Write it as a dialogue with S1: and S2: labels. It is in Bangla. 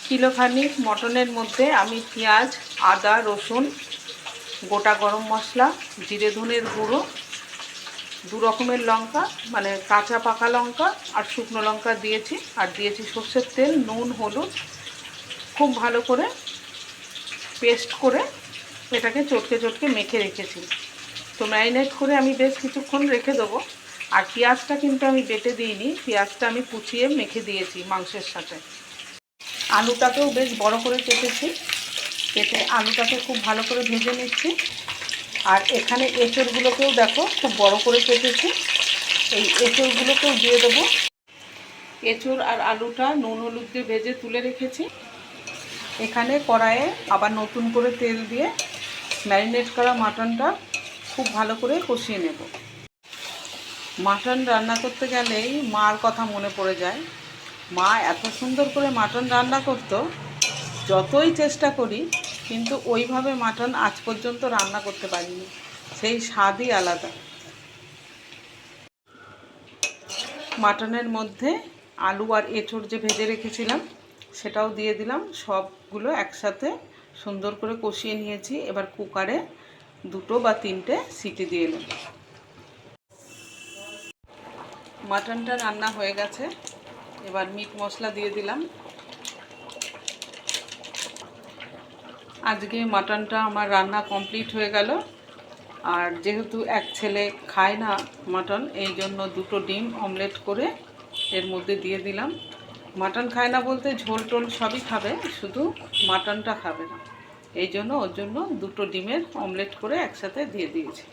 S1: কিলোখানিক মটনের মধ্যে আমি পেঁয়াজ, আদা, রসুন, গোটা গরম মশলা, জিরে ধনের গুঁড়ো, 2 রকমের লঙ্কা মানে কাঁচা পাকা লঙ্কা আর শুকনো লঙ্কা দিয়েছি, আর দিয়েছি সর্ষের তেল, নুন, হলুদ। খুব ভালো করে পেস্ট করে এটাকে চটকে চটকে মেখে রেখেছি। তো ম্যারিনেট করে আমি বেশ কিছুক্ষণ রেখে দেবো। আর পেঁয়াজটা কিন্তু আমি বেটে দিইনি, পেঁয়াজটা আমি কুচিয়ে মেখে দিয়েছি মাংসের সাথে। আলুটাকেও বেশ বড় করে কেটেছি, কেটে আলুটাকে খুব ভালো করে ভেজে নিচ্ছি। আর এখানে এঁচড়গুলোকেও দেখো খুব বড় করে কেটেছি, এই এঁচড়গুলোকেও দিয়ে দেবো। এঁচড় আর আলুটা নুন হলুদ দিয়ে ভেজে তুলে রেখেছি। এখানে কড়াইয়ে আবার নতুন করে তেল দিয়ে ম্যারিনেট করা মাটনটা খুব ভালো করে কষিয়ে নেব। মাটন রান্না করতে গেলেই মার কথা মনে পড়ে যায়। মা এত সুন্দর করে মাটন রান্না করতো, যতই চেষ্টা করি কিন্তু ওইভাবে মাটন আজ পর্যন্ত রান্না করতে পারিনি, সেই স্বাদই আলাদা। মাটনের মধ্যে আলু আর এঁচড় যে ভেজে রেখেছিলাম সেটাও দিয়ে দিলাম, সবগুলো একসাথে সুন্দর করে কষিয়ে নিয়েছি। এবার কুকারে 2 বা 3টে সিটি দিয়ে নেব। মাটনটা রান্না হয়ে গেছে, এবার মিট মশলা দিয়ে দিলাম। আজকে মাটনটা আমার রান্না কমপ্লিট হয়ে গেল। আর যেহেতু এক ছেলে খায় না মাটন, এই জন্য 2টো ডিম অমলেট করে এর মধ্যে দিয়ে দিলাম। মাটন খায় না বলতে ঝোল টোল সবই খাবে, শুধু মাটনটা খাবে না, এই জন্য ওর জন্য 2টো ডিমের অমলেট করে একসাথে দিয়ে দিয়েছি।